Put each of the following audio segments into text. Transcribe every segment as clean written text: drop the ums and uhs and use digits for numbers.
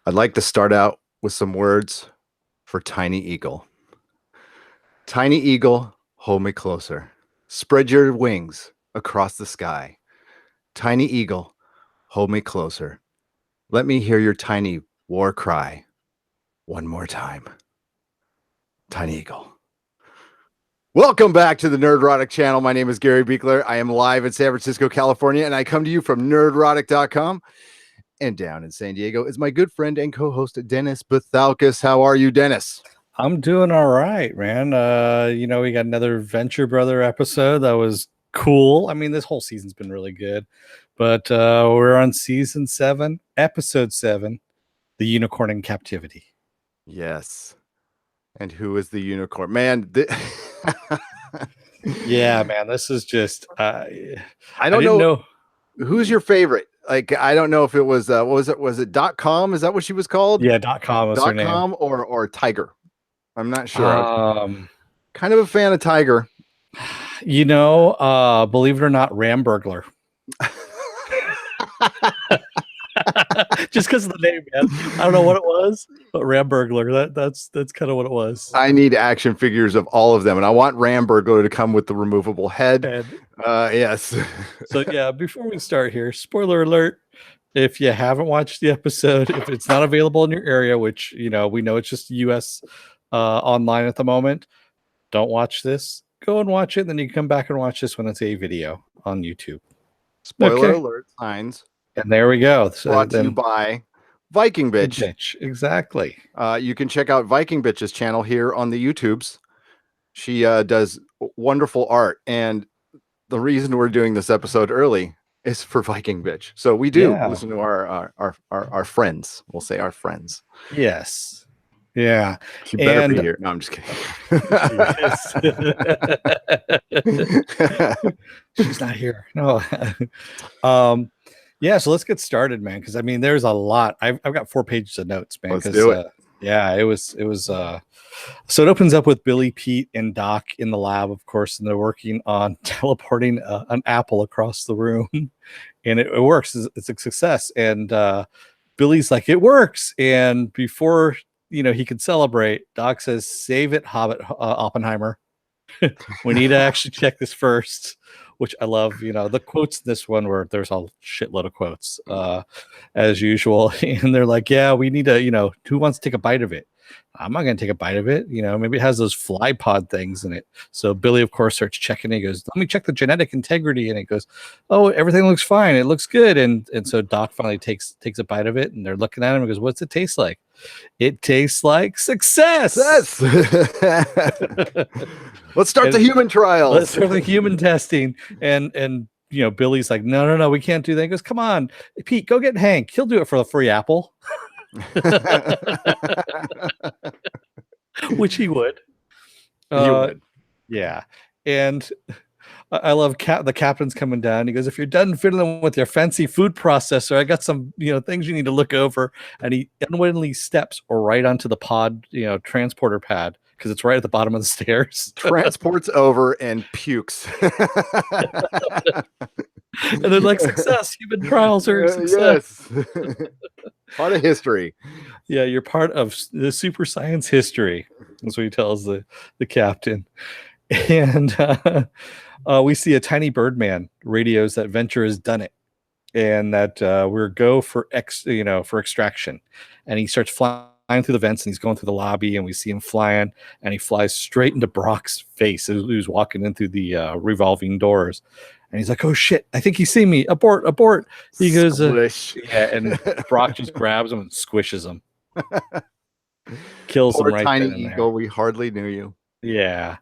I'd like to start out with some words for Tiny Eagle. Tiny Eagle, hold me closer. Spread your wings across the sky. Tiny Eagle, hold me closer. Let me hear your tiny war cry one more time. Tiny Eagle. Welcome back to the Nerdrotic channel. My name is Gary Beekler. I am live in San Francisco, California, and I come to you from nerdrotic.com. And down in San Diego is my good friend and co-host Dennis Bethalkis. How are you, Dennis? I'm doing all right, man. We got another Venture Brother episode that was cool. I mean, this whole season's been really good, but we're on season 7, episode 7, The Unicorn in Captivity. Yes. And who is the unicorn? Man, yeah, man, this is just I don't know who's your favorite. Like, I don't know if it was what was it? Was it .com? Is that what she was called? Yeah, .com was her name. .com or Tiger. I'm not sure. Kind of a fan of Tiger. Believe it or not, Ram Burglar. Just because of the name, man. I don't know what it was, but Ram Burglar. That's kind of what it was. I need action figures of all of them, and I want Ram Burglar to come with the removable head. Yes. So yeah, before we start here, spoiler alert. If you haven't watched the episode, if it's not available in your area, which we know it's just US online at the moment, don't watch this. Go and watch it, then you can come back and watch this when it's a video on YouTube. Spoiler alert signs. And there we go. So brought to you by Viking Bitch. Exactly. You can check out Viking Bitch's channel here on the YouTubes. She does wonderful art, and the reason we're doing this episode early is for Viking Bitch. So we do listen to our friends. We'll say our friends. Yes. Yeah. She better be here. No, I'm just kidding. She's not here. No. Yeah, so let's get started, man. Because I mean, there's a lot. I've got 4 pages of notes, man. Let's do it. It was. So it opens up with Billy, Pete, and Doc in the lab, of course, and they're working on teleporting an apple across the room, and it works. It's a success. And Billy's like, it works. And before he can celebrate, Doc says, "Save it, Hobbit Oppenheimer. We need to actually check this first." Which I love, the quotes in this one where there's a shitload of quotes, as usual. And they're like, yeah, we need to, who wants to take a bite of it? I'm not going to take a bite of it. Maybe it has those fly pod things in it. So Billy, of course, starts checking. He goes, let me check the genetic integrity. And it goes, oh, everything looks fine. It looks good. And so Doc finally takes a bite of it, and they're looking at him and goes, what's it taste like? It tastes like success. Let's start the human trials. Let's start the human testing. And Billy's like, no, we can't do that. He goes, come on, Pete, go get Hank. He'll do it for the free apple. Which he would. Yeah. And I love the captain's coming down. He goes, if you're done fiddling with your fancy food processor, I got some, things you need to look over. And he unwittingly steps right onto the pod, transporter pad, because it's right at the bottom of the stairs. Transports over and pukes. And they're like, success. Human trials are success. Yes. Part of history. Yeah, you're part of the super science history. That's what he tells the captain. And we see a tiny Birdman radios that Venture has done it, and that we're go for for extraction. And he starts flying through the vents, and he's going through the lobby, and we see him flying, and he flies straight into Brock's face who's walking in through the revolving doors. And he's like, oh shit, I think he's seen me. Abort. He goes, and Brock just grabs him and squishes him. Kills him right tiny there. Eagle, we hardly knew you. Yeah.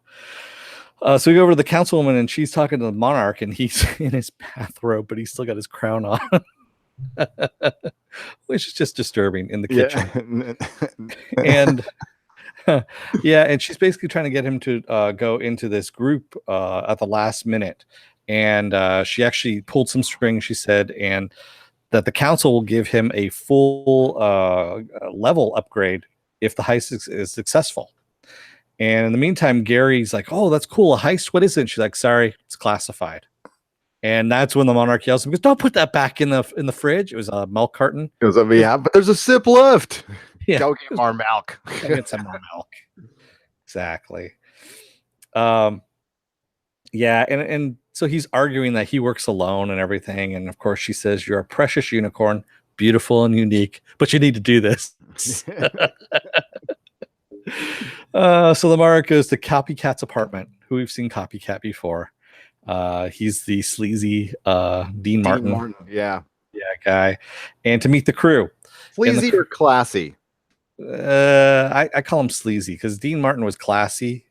So we go over to the councilwoman, and she's talking to the monarch, and he's in his bathrobe, but he's still got his crown on. Which is just disturbing in the kitchen. And and she's basically trying to get him to go into this group at the last minute. And she actually pulled some strings, she said, and that the council will give him a full level upgrade if the heist is successful. And in the meantime, Gary's like, oh, that's cool, a heist, what is it? And she's like, sorry, it's classified. And that's when the Monarch yells, because don't put that back in the fridge. It was a milk carton. Goes, yeah, but there's a sip left. Yeah, Go get more milk. go get some more milk. Exactly. Yeah, and so he's arguing that he works alone and everything. And of course, she says, "You're a precious unicorn, beautiful and unique, but you need to do this." So the Monarch goes to Copycat's apartment, who we've seen Copycat before. He's the sleazy Dean Martin. Yeah. Guy, and to meet the crew. Sleazy or classy? I call him sleazy because Dean Martin was classy,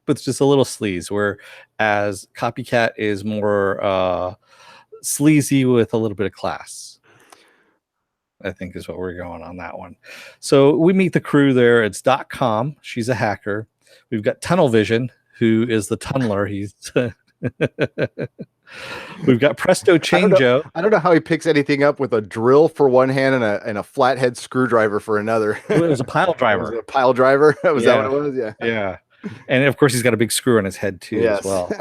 but it's just a little sleaze, whereas Copycat is more sleazy with a little bit of class, I think is what we're going on that one. So we meet the crew there. It's .com. She's a hacker. We've got Tunnel Vision, who is the tunneler. He's we've got Presto Changeo. I don't know how he picks anything up with a drill for one hand and a flathead screwdriver for another. It was a pile driver. Was it a pile driver? Was that what it was? Yeah. Yeah. And of course, he's got a big screw on his head too, as well.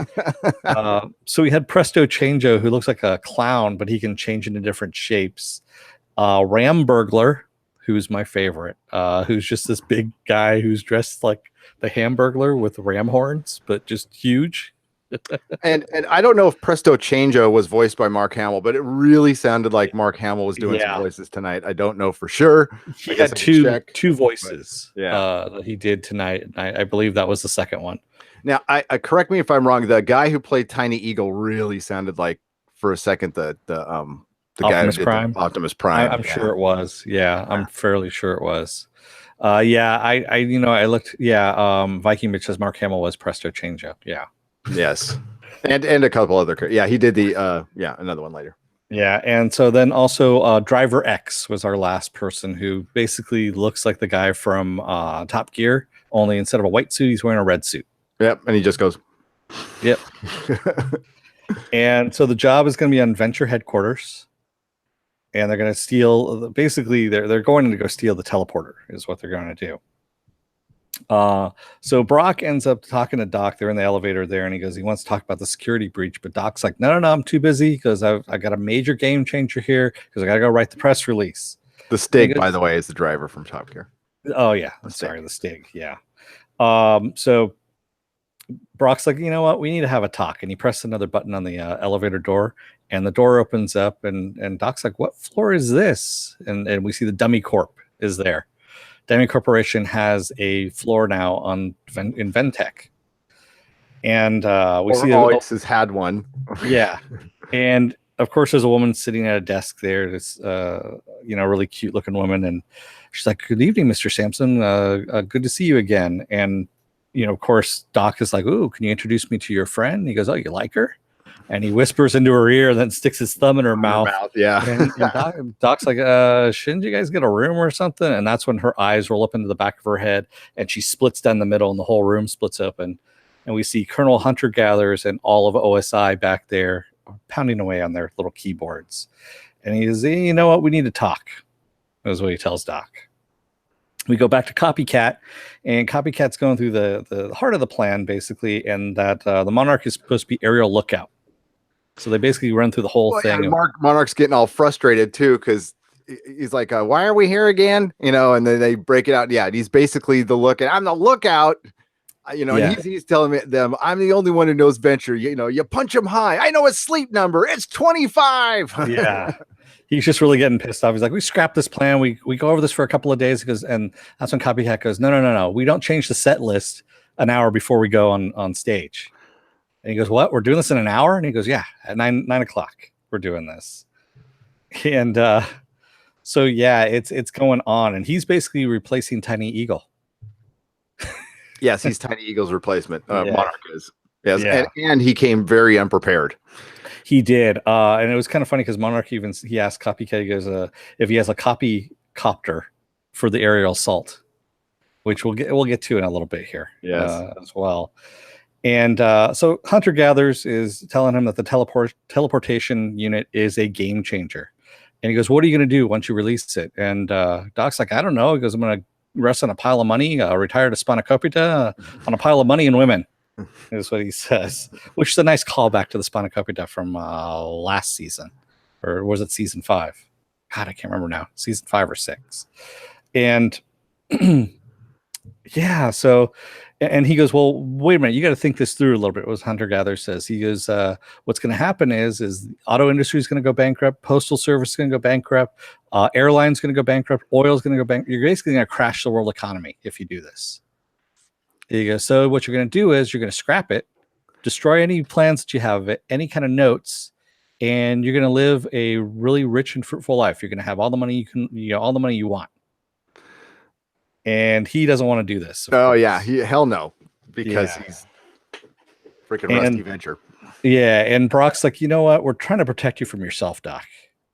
So we had Presto Changeo, who looks like a clown, but he can change into different shapes. Ram Burglar, who's my favorite, who's just this big guy who's dressed like the Hamburglar with ram horns, but just huge. and I don't know if Presto Changeo was voiced by Mark Hamill, but it really sounded like Mark Hamill was doing some voices tonight. I don't know for sure. He had two voices that he did tonight. I believe that was the second one. Now, I correct me if I'm wrong. The guy who played Tiny Eagle really sounded like, for a second, the Optimus Prime. Optimus Prime. I'm sure it was. Yeah, I'm fairly sure it was. I looked. Yeah, Viking Mitch says Mark Hamill was Presto Changeo. Yeah. Yes. And a couple other. Yeah, he did the another one later. Yeah, and so then also Driver X was our last person, who basically looks like the guy from Top Gear, only instead of a white suit, he's wearing a red suit. Yep, and he just goes. Yep. And so the job is going to be on Venture headquarters, and they're going to steal. Basically, they're going to go steal the teleporter, is what they're going to do. So Brock ends up talking to Doc. They're in the elevator there, and he wants to talk about the security breach, but Doc's like, no, I'm too busy because I got a major game changer here because I got to go write the press release. The Stig, by the way, is the driver from Top Gear. Oh yeah, the Stig. Yeah. So Brock's like, you know what? We need to have a talk, and he presses another button on the elevator door, and the door opens up, and Doc's like, what floor is this? And we see the Dummy Corp is there. Dummy Corporation has a floor now in Ventec, and we see always has had one. Yeah, and of course, there's a woman sitting at a desk there. This really cute looking woman, and she's like, "Good evening, Mr. Sampson. Good to see you again." And of course, Doc is like, "Ooh, can you introduce me to your friend?" And he goes, "Oh, you like her?" And he whispers into her ear, and then sticks his thumb in her mouth. Yeah. And Doc's like, shouldn't you guys get a room or something? And that's when her eyes roll up into the back of her head, and she splits down the middle, and the whole room splits open. And we see Colonel Hunter Gathers and all of OSI back there pounding away on their little keyboards. And he says, you know what? We need to talk. That's what he tells Doc. We go back to Copycat, and Copycat's going through the heart of the plan, basically, and that the Monarch is supposed to be aerial lookout. So they basically run through the whole thing. Yeah, Monarch's getting all frustrated too, because he's like, "Why are we here again?" And then they break it out. Yeah, he's basically the lookout. I'm the lookout. And he's telling them, "I'm the only one who knows Venture." You punch him high. I know his sleep number. It's 25. Yeah, he's just really getting pissed off. He's like, "We scrapped this plan. We go over this for a couple of days." And that's when Copycat goes, "No. We don't change the set list an hour before we go on stage." And he goes, "What? We're doing this in an hour?" And he goes, "Yeah, at 9 o'clock, we're doing this." And so yeah, it's going on, and he's basically replacing Tiny Eagle. Yes, he's Tiny Eagle's replacement. Monarch is. Yes, yeah. And he came very unprepared. He did, and it was kind of funny because Monarch he asked Copycat, he goes, if he has a copy copter for the aerial assault, which we'll get to in a little bit here, as well. And so Hunter Gathers is telling him that the teleportation unit is a game changer. And he goes, "What are you going to do once you release it?" And Doc's like, "I don't know." He goes, "I'm going to rest on a pile of money, retire to Spanakopita on a pile of money and women." is what he says, which is a nice callback to the Spanakopita from last season, or was it season 5? God, I can't remember now. Season 5 or 6, and yeah. So, and he goes, "Well, wait a minute. You got to think this through a little bit." What Hunter Gatherer says. He goes, "What's going to happen is the auto industry is going to go bankrupt, postal service is going to go bankrupt, airlines going to go bankrupt, oil is going to go bankrupt. You're basically going to crash the world economy if you do this." He goes, "So what you're going to do is you're going to scrap it, destroy any plans that you have of it, any kind of notes, and you're going to live a really rich and fruitful life. You're going to have all the money you can, all the money you want." And he doesn't want to do this. Oh yeah, hell no, because Yeah. he's freaking Rusty Venture. Yeah, and Brock's like, "You know what? We're trying to protect you from yourself, Doc,"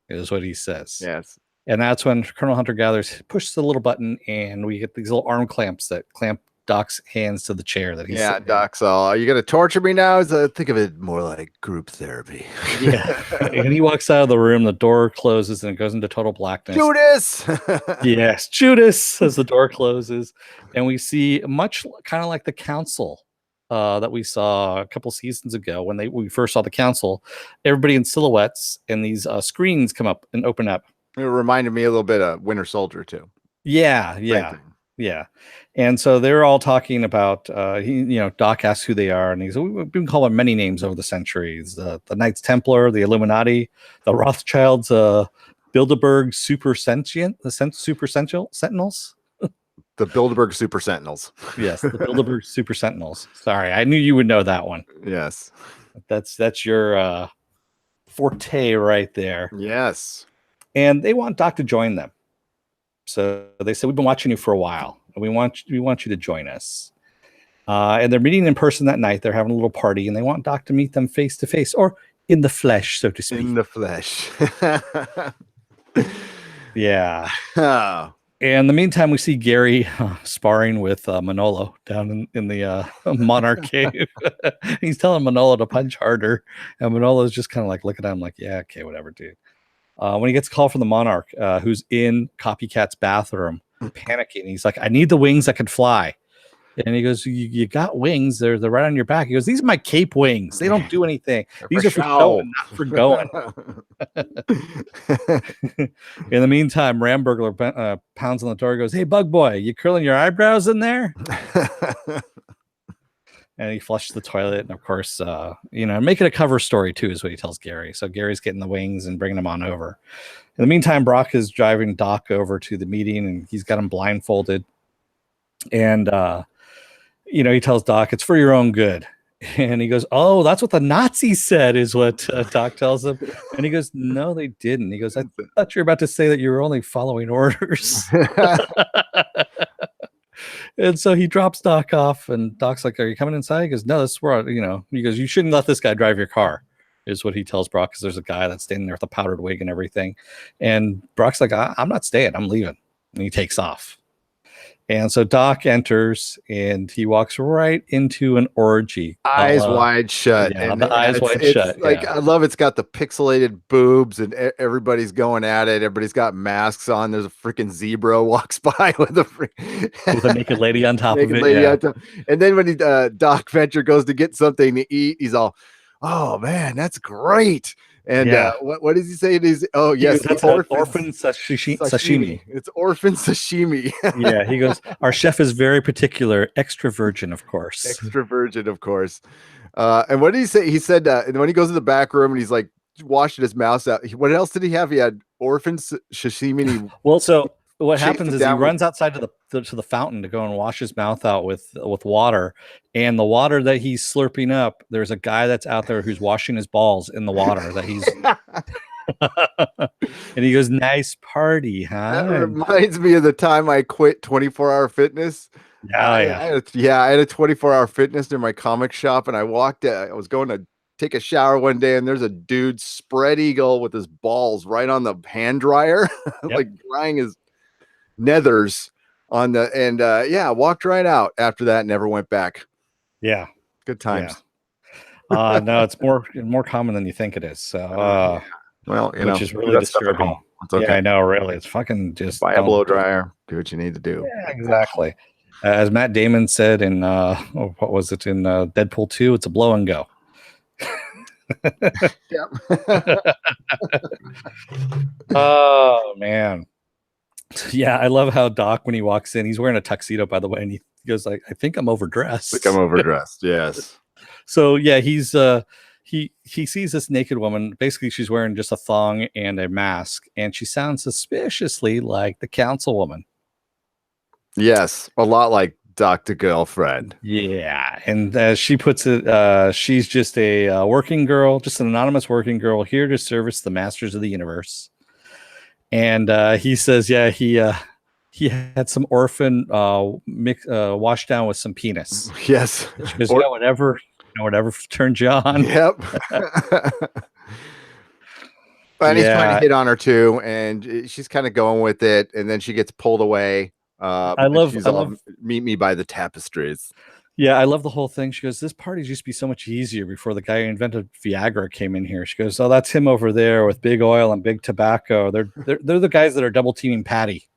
is what he says. Yes. And that's when Colonel Hunter Gathers pushes the little button, and we get these little arm clamps that clamp Doc's hands to the chair that he's yeah. Doc's all, "Are you gonna torture me now?" Think of it more like group therapy. Yeah. And he walks out of the room, the door closes, and it goes into total blackness. Judas. Yes, Judas, as the door closes, and we see much kind of like the council that we saw a couple seasons ago when we first saw the council. Everybody in silhouettes, and these screens come up and open up. It reminded me a little bit of Winter Soldier too. Yeah. And so they're all talking about Doc asks who they are, and he's, "We've been called by many names over the centuries: the Knights Templar, the Illuminati, the Rothschilds, Bilderberg Super Sentient, the Super Sentinels." The Bilderberg Super Sentinels. Yes, the Bilderberg Super Sentinels. Sorry, I knew you would know that one. Yes. That's your forte right there. Yes. And they want Doc to join them. So they said, "We've been watching you for a while, and we want you to join us." And they're meeting in person that night. They're having a little party, and they want Doc to meet them face to face, or in the flesh, so to speak. In the flesh. Yeah. Oh. And in the meantime, we see Gary sparring with Manolo down in the Monarch cave. He's telling Manolo to punch harder, and Manolo's just kind of like looking at him like, "Yeah, okay, whatever, dude." When he gets a call from the Monarch, who's in Copycat's bathroom, panicking, he's like, "I need the wings that can fly." And he goes, you got wings. They're right on your back. He goes, "These are my cape wings. They don't do anything. These are for showing, not for going." In the meantime, Ramburglar pounds on the door and goes, "Hey, Bug Boy, you curling your eyebrows in there?" And he flushes the toilet. And of course, make it a cover story too, is what he tells Gary. So Gary's getting the wings and bringing them on over. In the meantime, Brock is driving Doc over to the meeting, and he's got him blindfolded. And, he tells Doc, "It's for your own good." And he goes, "Oh, that's what the Nazis said," is what Doc tells him. And he goes, "No, they didn't." He goes, "I thought you were about to say that you were only following orders." And so he drops Doc off, and Doc's like, "Are you coming inside?" He goes, "No, this is where," he goes, "You shouldn't let this guy drive your car," is what he tells Brock, because there's a guy that's standing there with a powdered wig and everything. And Brock's like, "I'm not staying. I'm leaving." And he takes off. And so Doc enters, and he walks right into an orgy. Eyes wide shut. Yeah, and the eyes wide shut. Like, yeah. I love it's got the pixelated boobs, and everybody's going at it. Everybody's got masks on. There's a freaking zebra walks by with with a naked lady on top of it. Yeah. And then when Doc Venture goes to get something to eat, he's all, "Oh man, that's great." And what does he say? It is, "Oh yes, that's orphan sashimi. It's orphan sashimi." Yeah, he goes, "Our chef is very particular, extra virgin, of course." Extra virgin, of course. And what did he say? He said, and when he goes to the back room and he's like washing his mouth out, what else did he have? He had orphan sashimi. Well, so what happens is he runs outside to the fountain to go and wash his mouth out with water, and the water that he's slurping up, there's a guy that's out there who's washing his balls in the water that he's and he goes, "Nice party, huh?" That reminds me of the time I quit 24-hour fitness. I had a 24-hour fitness near my comic shop, and I was going to take a shower one day, and there's a dude spread eagle with his balls right on the hand dryer, like drying his nethers on the, and walked right out after that, never went back. Yeah, good times. No, it's more common than you think it is. So well, which is really disturbing. It's okay. Yeah, I know, really. It's fucking just buy a blow dryer, do what you need to do. Yeah, exactly. As Matt Damon said in what was it in Deadpool 2? It's a blow and go. Yep. Oh man. Yeah, I love how Doc, when he walks in, he's wearing a tuxedo, by the way, and he goes like, "I think I'm overdressed." Like I'm overdressed. Yes. So yeah, he sees this naked woman. Basically, she's wearing just a thong and a mask, and she sounds suspiciously like the councilwoman. Yes. A lot like Dr. Girlfriend. Yeah, and as she puts it, she's just a working girl, just an anonymous working girl here to service the masters of the universe. And he says, yeah, he had some orphan washed down with some penis. Yes. She goes, yeah, whatever turns you on. Yep. And he's trying to Yeah, hit on her too, and she's kind of going with it, and then she gets pulled away. I And love, she's I all, love, meet me by the tapestries. yeah, I love the whole thing. She goes, this party used to be so much easier before the guy who invented Viagra came in here. She goes, oh, that's him over there with big oil and big tobacco. They're the guys that are double teaming Patty.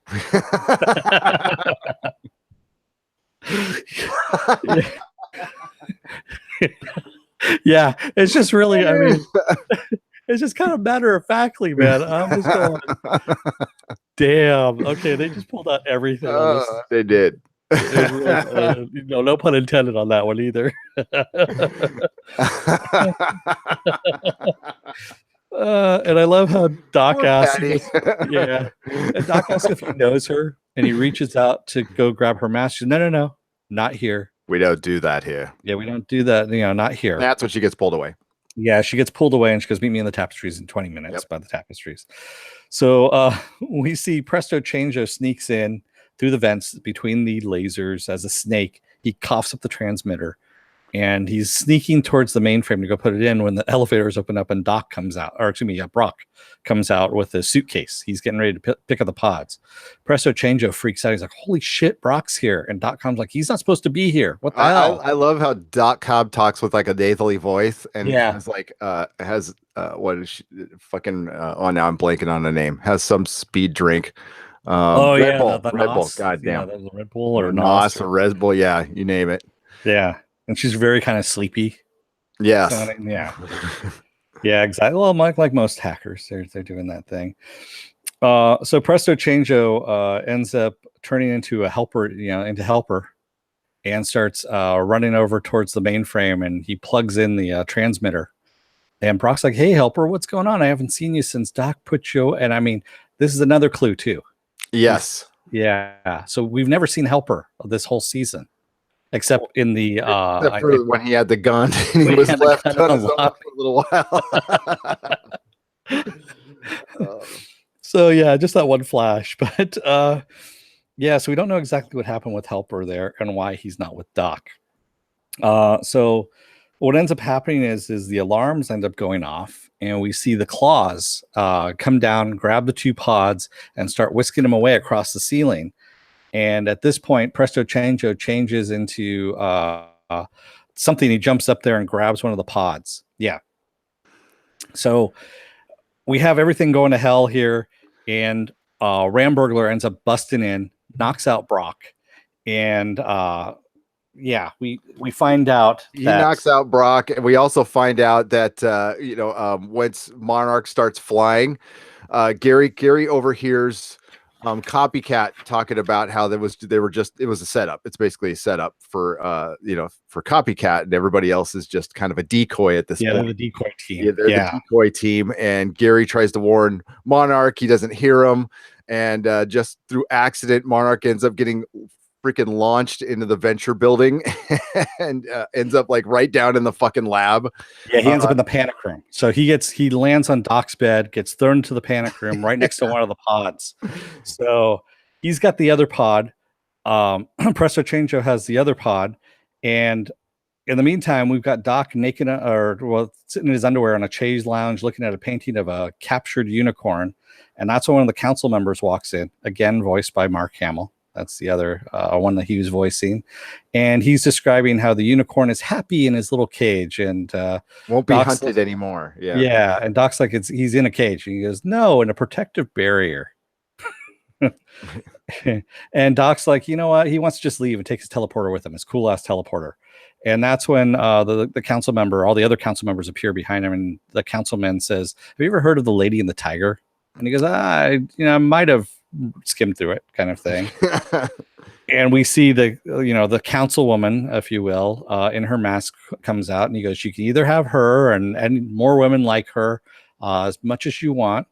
Yeah, it's just really, I mean, it's just kind of matter of factly, man. I'm just going, damn. Okay, they just pulled out everything on this. They did. No pun intended on that one either. And I love how Doc asks, yeah, and Doc asks if he knows her, and he reaches out to go grab her mask. She says, no, not here. We don't do that here. Yeah, we don't do that. Not here. That's when she gets pulled away. Yeah, she gets pulled away, and she goes, meet me in the tapestries in 20 minutes by the tapestries. So we see Presto Changeo sneaks in through the vents between the lasers as a snake. He coughs up the transmitter, and he's sneaking towards the mainframe to go put it in when the elevators open up and Doc comes out, or excuse me, Brock comes out with a suitcase. He's getting ready to pick up the pods. Presto Changeo freaks out. He's like, holy shit, Brock's here. And Doc comes like, he's not supposed to be here. What the hell? I love how Doc Cobb talks with like a nasally voice, and has like what is she fucking oh, now I'm blanking on the name. Has some speed drink. Red Bull. The Red Bull. NOS. God damn. Yeah, the Red Bull or NOS or Red Bull. Yeah, you name it. Yeah. And she's very kind of sleepy. Yes. Yeah. Yeah, exactly. Well, like most hackers, they're doing that thing. So Presto Changeo ends up turning into a helper, into helper, and starts running over towards the mainframe, and he plugs in the transmitter. And Brock's like, hey, helper, what's going on? I haven't seen you since Doc put you. And I mean, this is another clue too. Yes. Yeah. So we've never seen helper this whole season. Except in the except for when he had the gun and he was left on his own for a little while. So yeah, just that one flash. But yeah, so we don't know exactly what happened with Helper there and why he's not with Doc. So what ends up happening is the alarms end up going off, and we see the claws come down, grab the two pods, and start whisking them away across the ceiling. And at this point, Presto Changeo changes into something. He jumps up there and grabs one of the pods. Yeah. So we have everything going to hell here. And Ramburglar ends up busting in, knocks out Brock. And yeah, we find out he knocks out Brock. And we also find out that, once Monarch starts flying, Gary overhears Copycat talking about how it was a setup. It's basically a setup for for Copycat, and everybody else is just kind of a decoy at this point. They're the decoy team. Yeah, they're the decoy team, and Gary tries to warn Monarch. He doesn't hear him, and just through accident, Monarch ends up getting freaking launched into the venture building and ends up like right down in the fucking lab. Yeah, he ends up in the panic room. So he lands on Doc's bed, gets thrown into the panic room right next to one of the pods. So he's got the other pod. Presto Changeo has the other pod, and in the meantime, we've got Doc naked sitting in his underwear on a chaise lounge looking at a painting of a captured unicorn. And that's when one of the council members walks in, again voiced by Mark Hamill. That's the other one that he was voicing. And he's describing how the unicorn is happy in his little cage and won't be hunted anymore. Yeah. Yeah. And Doc's like, he's in a cage. And he goes, no, in a protective barrier. And Doc's like, you know what? He wants to just leave and take his teleporter with him, his cool ass teleporter. And that's when the council member, all the other council members appear behind him, and the councilman says, "Have you ever heard of the Lady and the Tiger?" And he goes, I might have skimmed through it, kind of thing. And we see the councilwoman, if you will, in her mask comes out, and he goes, "You can either have her and more women like her, as much as you want,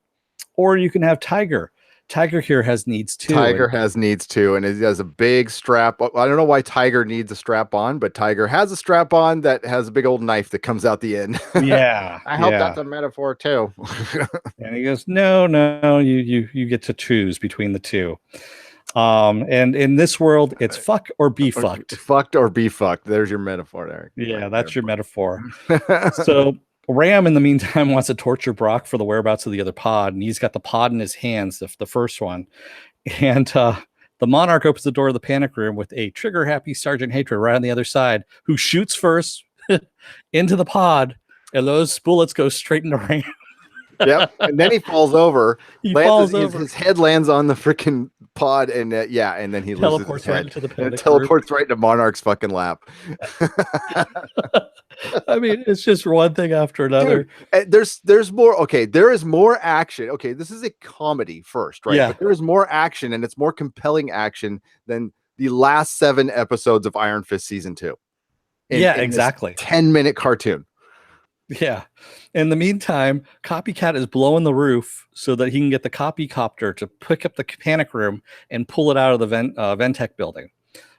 or you can have Tiger. Tiger here has needs too." Tiger has needs too, and he has a big strap. I don't know why Tiger needs a strap on, but Tiger has a strap on that has a big old knife that comes out the end. Yeah, I hope yeah. that's a metaphor too. And he goes, no, you get to choose between the two. And in this world, it's fuck or be fucked. Fucked or be fucked. There's your metaphor there. Yeah, right, that's your metaphor. So Ram, in the meantime, wants to torture Brock for the whereabouts of the other pod, and he's got the pod in his hands, the first one. And the Monarch opens the door of the panic room with a trigger-happy Sergeant Hatred right on the other side, who shoots first into the pod, and those bullets go straight into Ram. Yep, and then he falls over. His head lands on the freaking pod, and and then he teleports loses his head. Right into the panic and teleports room. right into Monarch's fucking lap. I mean, it's just one thing after another. Dude, there's more. Okay, there is more action. Okay, this is a comedy first, right? Yeah. But there is more action, and it's more compelling action than the last 7 episodes of Iron Fist season 2. Exactly. 10-minute cartoon. Yeah. In the meantime, Copycat is blowing the roof so that he can get the copy copter to pick up the panic room and pull it out of the Ventec building,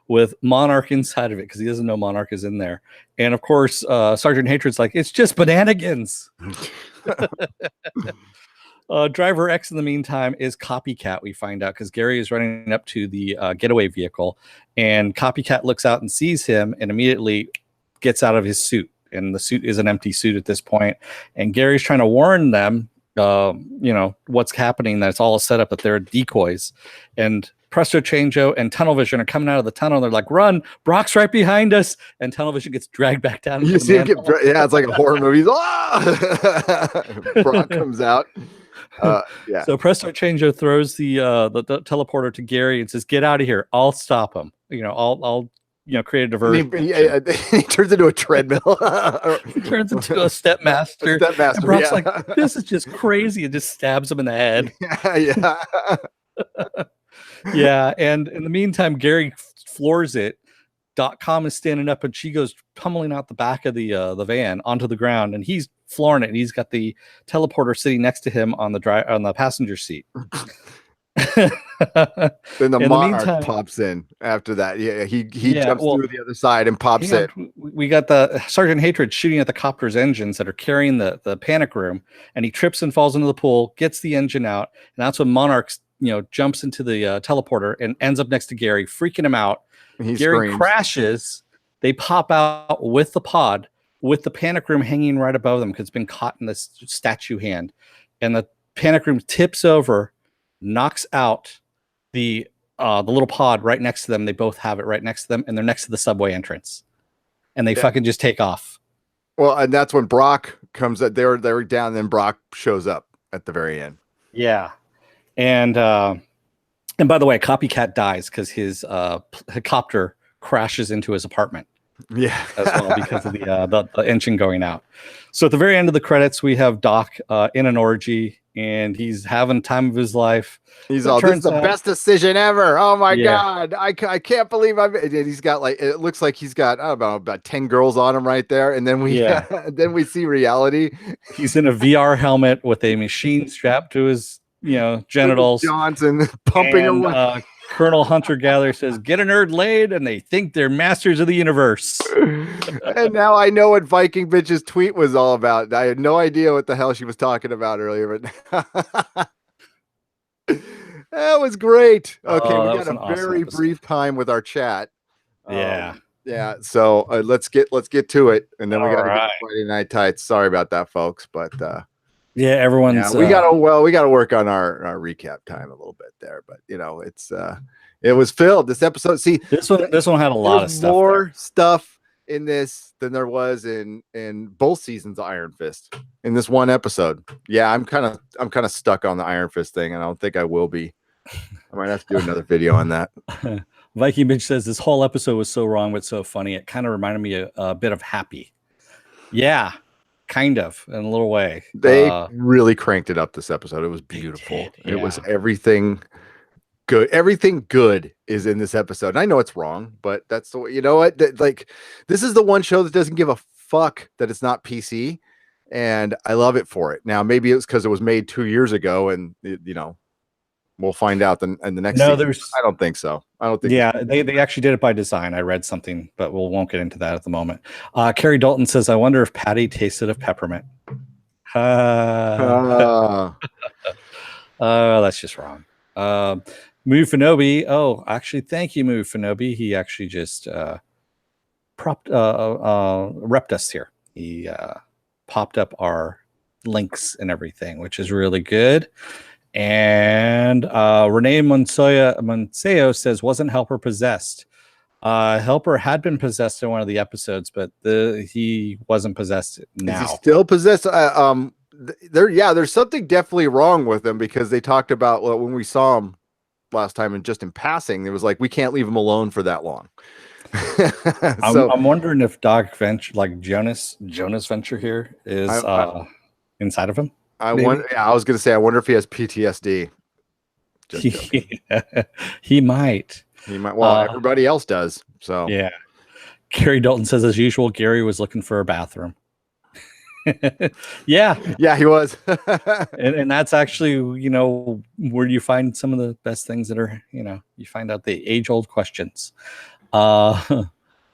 with Monarch inside of it because he doesn't know Monarch is in there. And of course, Sergeant Hatred's like, it's just bananigans. Driver X, in the meantime, is Copycat, we find out, because Gary is running up to the getaway vehicle, and Copycat looks out and sees him and immediately gets out of his suit. And the suit is an empty suit at this point. And Gary's trying to warn them, what's happening, that it's all a setup, that they're decoys. And Presto Changeo and Tunnel Vision are coming out of the tunnel. They're like, run, Brock's right behind us. And Tunnel Vision gets dragged back down. You see him it's like a horror movie. Brock comes out. So Presto Changeo throws the teleporter to Gary and says, get out of here. I'll stop him. I'll create a diversion. He turns into a treadmill. He turns into a stepmaster. And Brock's like, this is just crazy, and just stabs him in the head. Yeah. And in the meantime, Gary floors it. .com is standing up, and she goes pummeling out the back of the van onto the ground, and he's flooring it, and he's got the teleporter sitting next to him on the passenger seat. Then the Monarch pops in after that. Yeah, he jumps through the other side and pops it. We got the Sergeant Hatred shooting at the copter's engines that are carrying the panic room, and he trips and falls into the pool, gets the engine out, and that's when Monarch jumps into the teleporter and ends up next to Gary, freaking him out. Gary screams. Crashes. They pop out with the pod, with the panic room hanging right above them because it's been caught in this statue hand, and the panic room tips over, knocks out the little pod right next to them. They both have it right next to them, and they're next to the subway entrance, and they fucking just take off. Well, and that's when Brock comes. They're down, and then Brock shows up at the very end. Yeah, and by the way, Copycat dies because his helicopter crashes into his apartment. Yeah, as well, because of the engine going out. So at the very end of the credits, we have Doc in an orgy, and he's having time of his life. He's all, this is the best decision ever. Oh my God. I can't believe he's got it looks like he's got, I don't know, about 10 girls on him right there. And then we see reality. He's in a VR helmet with a machine strapped to his, genitals. Johnson pumping away. Colonel Hunter Gatherer says, get a nerd laid, and they think they're masters of the universe. And now I know what Viking Bitch's tweet was all about. I had no idea what the hell she was talking about earlier, but that was great. Okay, we got a very brief time with our chat. Yeah. So let's get to it, and then we got to get Friday Night Tights. Sorry about that, folks, but everyone's we got to work on our recap time a little bit there, but it was filled this episode. See, this one had a lot of stuff, more stuff in this than there was in both seasons of Iron Fist in this one episode. Yeah, I'm kind of stuck on the Iron Fist thing, and I don't think I will be I might have to do another video on that. Viking Bitch says this whole episode was so wrong but so funny. It kind of reminded me a bit of Happy. Yeah, kind of in a little way. They really cranked it up this episode. It was They beautiful. did, It was yeah. everything good. Everything good is in this episode. And I know it's wrong, but that's the way, you know what? Like, this is the one show that doesn't give a fuck that it's not PC. And I love it for it. Now, maybe it's because it was made 2 years ago and, we'll find out in the next No, season. there's I don't think so. I don't think. yeah, they actually did it by design. I read something, but we won't get into that at the moment. Carrie Dalton says, I wonder if Patty tasted of peppermint. Uh, That's just wrong. Mufinobi. Oh, actually, thank you, Mufinobi. He actually just repped us here. He popped up our links and everything, which is really good. And Renee Monseo says, wasn't Helper possessed? Helper had been possessed in one of the episodes, but he wasn't possessed now. Is he still possessed? There's something definitely wrong with him because they talked about when we saw him last time and just in passing, it was like we can't leave him alone for that long. I'm wondering if Doc Venture, like Jonas Venture here, is inside of him. I wonder. Yeah, I was going to say, I wonder if he has PTSD. He might. He might. Well, everybody else does. So yeah. Gary Dalton says, as usual, Gary was looking for a bathroom. yeah, he was. and that's actually, where you find some of the best things that are, you find out the age-old questions.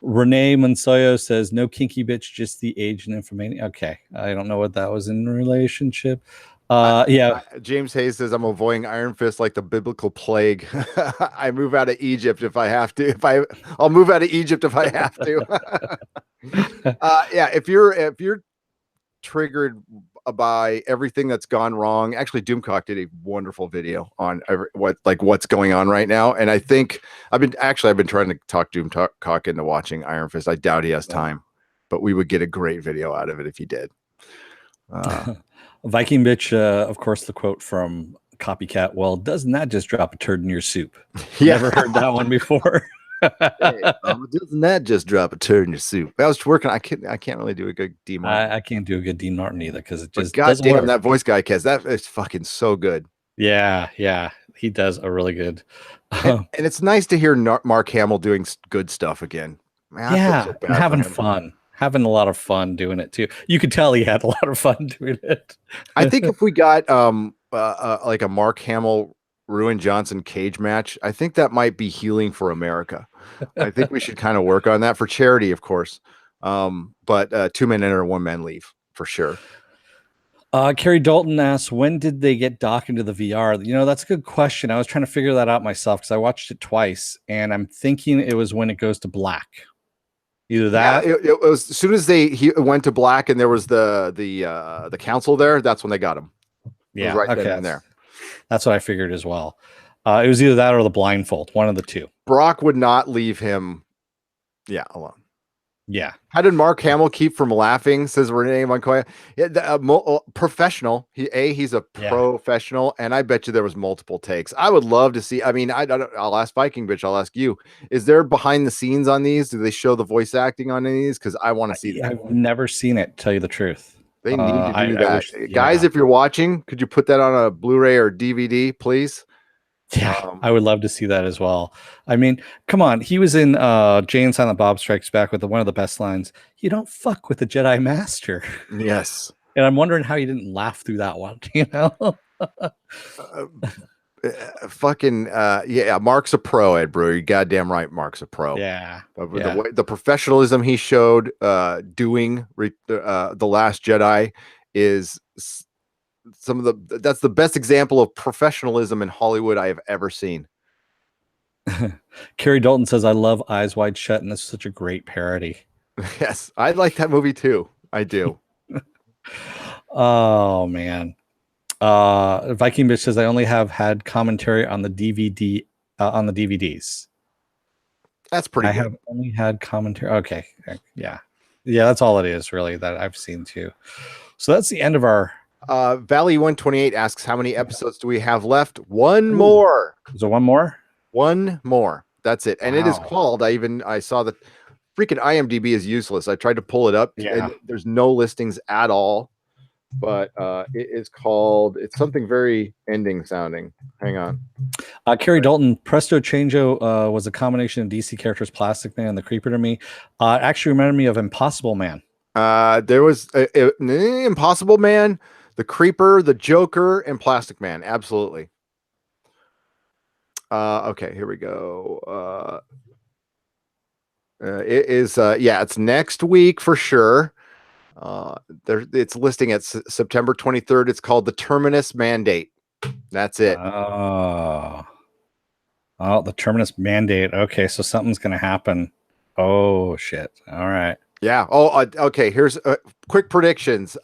Renee Monsoyo says, no kinky bitch, just the age and information. Okay. I don't know what that was in relationship. James Hayes says, I'm avoiding Iron Fist like the biblical plague. I move out of Egypt if I have to. I'll move out of Egypt if I have to. If you're triggered by everything that's gone wrong, actually Doomcock did a wonderful video on what's going on right now, and I think I've been trying to talk Doomcock into watching Iron Fist. I doubt he has time, but we would get a great video out of it if he did. Viking Bitch, of course, the quote from Copycat, well, doesn't that just drop a turd in your soup? Yeah. Never heard that one before. Hey, doesn't that just drop a turd in your soup? I was working. I can't really do a good Dean Martin. I can't do a good Dean Martin either because it just doesn't work. That voice guy, that is fucking so good. Yeah, he does a really good. And it's nice to hear Mark Hamill doing good stuff again. Man, so having a lot of fun doing it too. You could tell he had a lot of fun doing it. I think if we got like a Mark Hamill Ruin Johnson cage match, I think that might be healing for America. I think we should kind of work on that for charity, of course. But 2 men enter, 1 man leave for sure. Carrie Dalton asks, when did they get Doc into the VR? That's a good question. I was trying to figure that out myself because I watched it twice, and I'm thinking it was when it goes to black. Either that, it was as soon as he went to black, and there was the council there. That's when they got him. Yeah, right then and there. That's what I figured as well. It was either that or the blindfold, one of the two. Brock would not leave him, alone. Yeah. How did Mark Hamill keep from laughing? Says Renee Moncoya. Professional. He's a professional, and I bet you there was multiple takes. I would love to see. I mean, I'll ask Viking Bitch. I'll ask you. Is there behind the scenes on these? Do they show the voice acting on any of these? Because I want to see that. I've never seen it. Tell you the truth. They need to do that. Guys, if you're watching, could you put that on a Blu-ray or DVD, please? Yeah, I would love to see that as well. I mean, come on. He was in Jay and Silent Bob Strikes Back with one of the best lines. You don't fuck with the Jedi Master. Yes. And I'm wondering how you didn't laugh through that one, Mark's a pro, Ed Brewer. You're goddamn right, Mark's a pro. Yeah. The professionalism he showed doing The Last Jedi is that's the best example of professionalism in Hollywood I have ever seen. Carrie Dalton says, I love Eyes Wide Shut, and this is such a great parody. Yes, I like that movie too. I do. Oh man. Viking Bitch says, I only have had commentary on the DVD on the DVDs. That's pretty good. I have only had commentary. Okay. Yeah, that's all it is really that I've seen too. So that's the end of our Valley 128 asks, how many episodes do we have left? One Ooh, more. is there one more? One more. That's it. And it is Wow. called, I saw that freaking IMDb is useless. I tried to pull it up Yeah. and there's no listings at all. But it is called, it's something very ending sounding. Hang on. Carrie Dalton, Presto Changeo was a combination of DC characters, Plastic Man and the Creeper to me. Actually reminded me of Impossible Man. There was Impossible Man, the Creeper, the Joker, and Plastic Man. Absolutely. Okay, here we go. It is it's next week for sure. It's listing at September 23rd. It's called the Terminus Mandate. That's it. Oh, the Terminus Mandate. Okay, so something's gonna happen. Oh shit! All right. Yeah. Oh, okay. Here's quick predictions.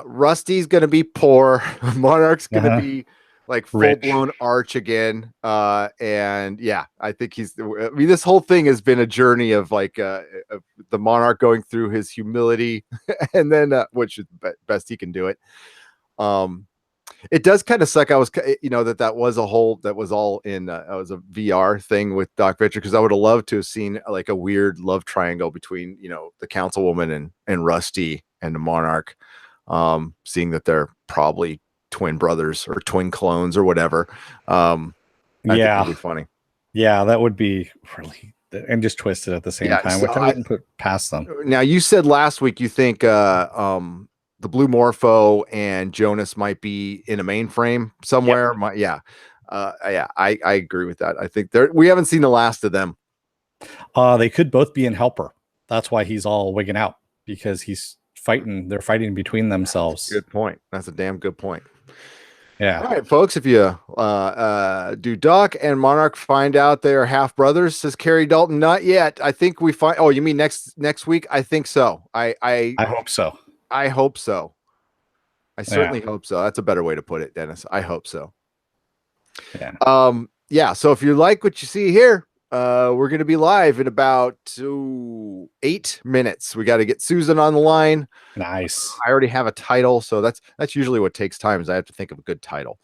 Rusty's gonna be poor. Monarch's gonna be like full Rich. blown arch again. And yeah, I think I mean, this whole thing has been a journey of like the Monarch going through his humility, and then which is best he can do it. It does kind of suck. I was, that was all in, it was a VR thing with Doc Venture, because I would have loved to have seen like a weird love triangle between, the councilwoman and Rusty and the Monarch, seeing that they're probably twin brothers or twin clones or whatever. I think it'd be funny. Yeah, that would be really, and just twisted at the same Yeah. time, So which I wouldn't put past them. now you said last week you think the Blue Morpho and Jonas might be in a mainframe somewhere. I agree with that. I think we haven't seen the last of them. They could both be in Helper. That's why he's all wigging out, because he's fighting. They're fighting between themselves. Good point. That's a damn good point. Yeah. All right, folks. If you do Doc and Monarch find out they are half brothers, says Carrie Dalton. Not yet. I think we find. Oh, you mean next week? I think so. I hope so. I hope so. I certainly hope so. That's a better way to put it, Dennis. I hope so. Yeah. So if you like what you see here, we're going to be live in about 8 minutes. We got to get Susan on the line. Nice. I already have a title, so that's usually what takes time, is I have to think of a good title.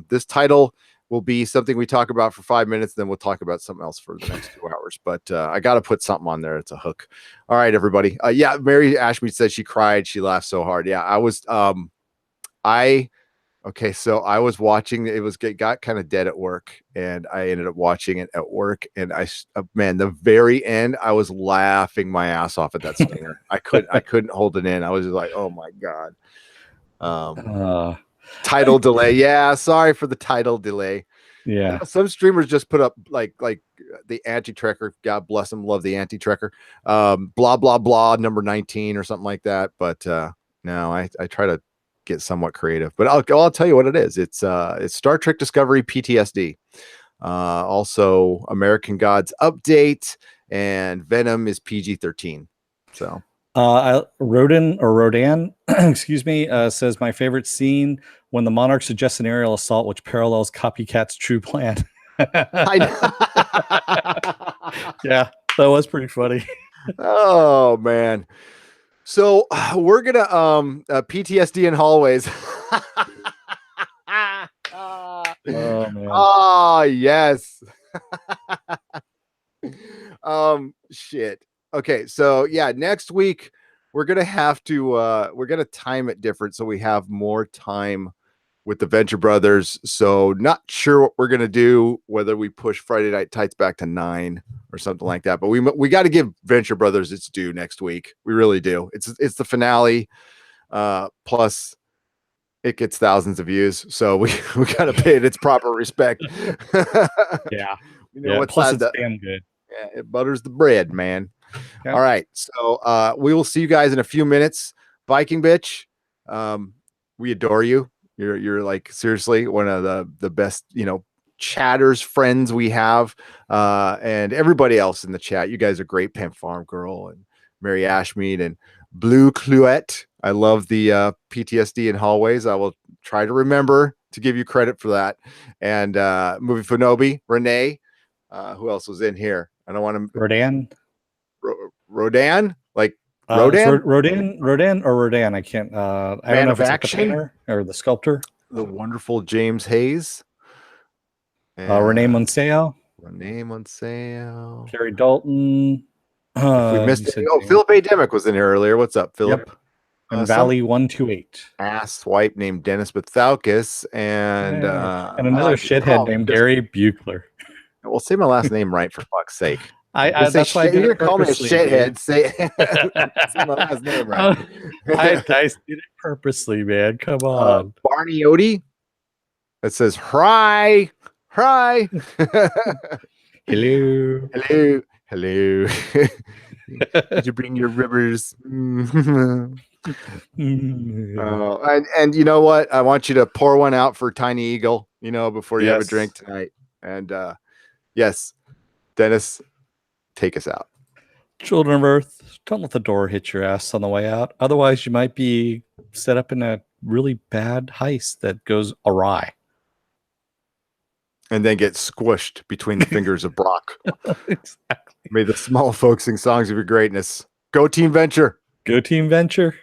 This title will be something we talk about for 5 minutes, then we'll talk about something else for the next 2 hours. But I got to put something on there. It's a hook. All right, everybody. Mary Ashmead said she cried. She laughed so hard. Yeah, I was. Okay, so I was watching. It got kind of dead at work, and I ended up watching it at work. And the very end, I was laughing my ass off at that stinger. I couldn't hold it in. I was just like, oh my god. Title delay. Yeah, sorry for the title delay. Yeah. Some streamers just put up like the anti-trekker. God bless them. Love the anti-trekker. Blah blah blah. Number 19 or something like that. But no, I try to get somewhat creative, but I'll tell you what it is. It's Star Trek Discovery PTSD. Also American Gods update, and Venom is PG-13. So Rodan, excuse me, says my favorite scene when the Monarch suggests an aerial assault which parallels Copycat's true plan. Yeah, that was pretty funny. Oh man. So we're gonna PTSD in hallways. Oh man. Oh yes. Shit. Okay, so yeah, next week we're gonna have to we're gonna time it different so we have more time with the Venture Brothers. So not sure what we're gonna do, whether we push Friday Night Tights back to 9 or something like that. But we got to give Venture Brothers its due next week. We really do. It's the finale. Plus it gets thousands of views, so we got to pay it its proper respect. Yeah. Plus it's damn good. Yeah, it butters the bread, man. Yep. All right, so we will see you guys in a few minutes. Viking bitch, we adore you. You're like seriously one of the best, chatters friends we have, and everybody else in the chat. You guys are great. Pimp Farm Girl and Mary Ashmead and Blue Cluette. I love the PTSD in hallways. I will try to remember to give you credit for that. And Movie Fonobi, Renee. Who else was in here? I don't want to. Rodan. Rodan, like It's Rodan, Rodin or Rodan. I can't. I don't Man know of if it's like the Action, painter or the sculptor. the wonderful James Hayes, Renee and Monseo, Renee Monseo. Carrie Dalton. If we You missed it, said oh, James. Philip A. Demick was in here earlier. What's up, Yep. Philip? And Some Valley 128. ass wipe named Dennis Bethaukus, and Yeah. And well, another you call shithead me named just Gary Buchler. well, say my last name right for fuck's sake. I Just say that's why I shit. did You're it gonna call me a purposely, dude. shithead. Say say my last name right. I did it purposely, man. Come on. Barney Odie. It says "Hry, hry." Hello. Hello, hello. Did you bring your rivers? And you know what? I want you to pour one out for Tiny Eagle. Before you have a drink Yes. tonight. And yes, Dennis, take us out. Children of Earth, don't let the door hit your ass on the way out. Otherwise, you might be set up in a really bad heist that goes awry. And then get squished between the fingers of Brock. Exactly. May the small folk sing songs of your greatness. Go Team Venture. Go Team Venture.